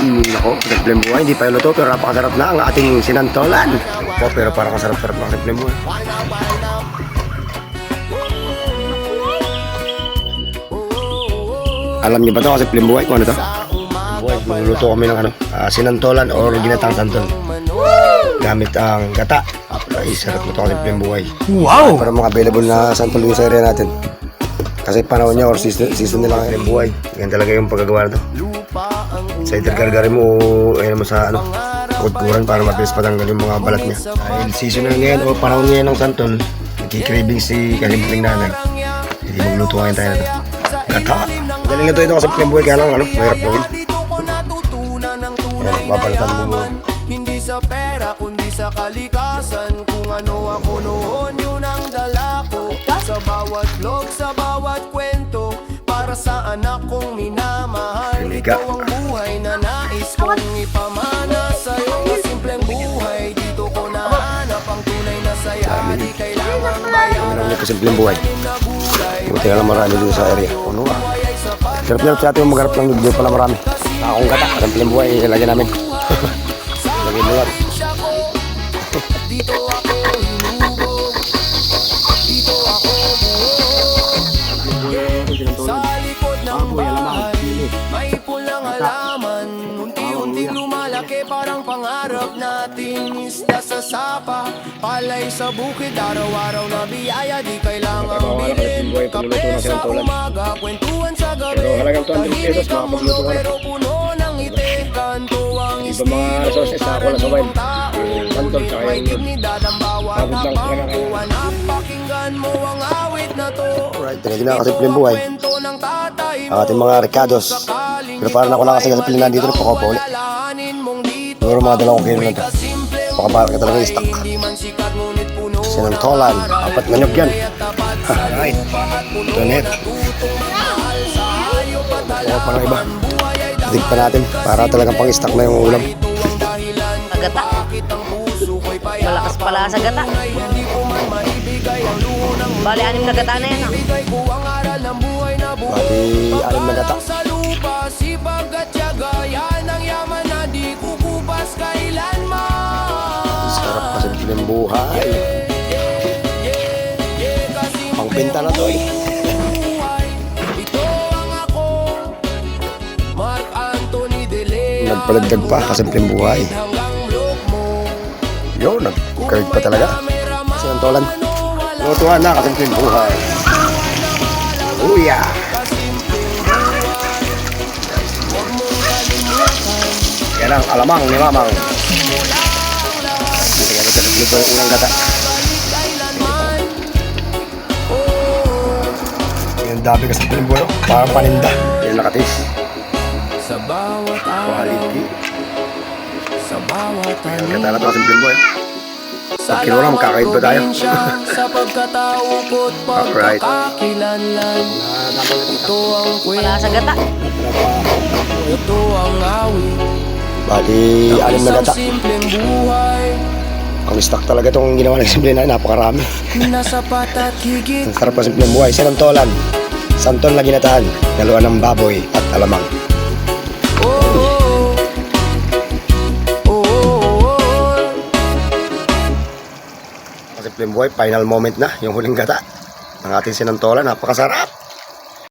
Nako, simpleng buhay, hindi pa yung luto pero napakasarap na ang ating sinantolan. Po, pero parang kasarap-sarap ng simpleng buhay. Alam niyo ba ito kasi simpleng buhay kung ano ito? Buhay, magluluto kami ng sinantolan or ginatang santol. Gamit ang gata. Ay, sarap mo ito kasi simpleng buhay. Wow! Para mga available na santol yung sa area natin. Kasi panahon niya or season nila ng buhay. Yan talaga yung pagkagawa na ito. Sa intergargarin mo mo sa kudkuran para mabilis patanggal yung mga balat niya. Dahil season na ngayon o panahon ngayon ng santol, nagkikraving si kalimuting nanay. Hindi magluto ngayon tayo na ito. Gata! Galing na ito kasi simpleng buhay kaya lang mahirap gawin. Yan, babalitan mo. Hindi sa pera kundi sa kalikasan. Kung ano ako noon yun ang dala ko. Sa bawat vlog, sa bawat kwento, para sa anak kong minamahal. Ikaw ang buhay na nais kong ipamana sa'yo. Simpleng buhay, dito ko nahanap ang tunay na saya. Di kailangan bayaran. Ito simpleng buhay. Buti na lang marami dito sa area. Ano ba? Sarap na sa atin yung magharap ng video pala marami. Akong gata, simpleng buhay, ilagyan namin. Lagyan mo yan. Dito ako hinubog, dito ako buhok. Sa likod ng bahay, may pulang halaman. Unti-unting lumalaki, parang pangarap natin. Isda sa sapa, palay sa bukid. Araw-araw na biyaya, di kailangang bilhin. Kape sa umaga, kwentuhan sa gabi. Tahimik ang mundo pero puno ng ngiti. Kanto ang estilo ng tao. May dignidad ang bawat napangkuhan. Napakinggan mo ang awit na to. Alright, tinignan na kasi simpleng buhay. Ang ating mga recados. Pero parang ako lang kasi simpleng nandito na pakopo ulit. Siguro mga 2 kilo lang ito. Pakabarak ka talaga yung stock. Sinantolan, 4 na nyog yan. Alright, ito net. Ito pa ng iba. Dig pa natin para talagang pang-stock na yung ulam. Gata. Malakas pala sa gata. Bali, 6 na gata na yan. Bali, 6 na gata. Sarap pa simpleng buhay. Pang-pinta na to eh. Nagpalagdag pa kasi simpleng buhay. Yo, nagkahig pa talaga. Sinantolan. Lutuhan na kasi simpleng buhay. Uya! Yan ang alamang ni Mamang. Tingnan mo sa luto yung unang gata. Yung dami kasi simpleng buhay. Parang paninda. Yan nakatis. Sa bawat Quality. sa bawat Yan, gata na ito kasi simpleng buhay. Pag kinulang, makakahid pa tayo. sa pagkatao ko't pagkakakilanlan. Ito ang Wala sa kwento, gata. ito ang awit. Bali, 6 na gata. Simpleng buhay Ang stock talaga itong ginawa ng simple na napakarami. na sapat at higit. Ang sarap pa simpleng buhay. Sinantolan. Santol na ginataan. Naluan ng baboy at alamang. Simpleng buhay, final moment na, yung huling gata ng ating sinantolan, napakasarap.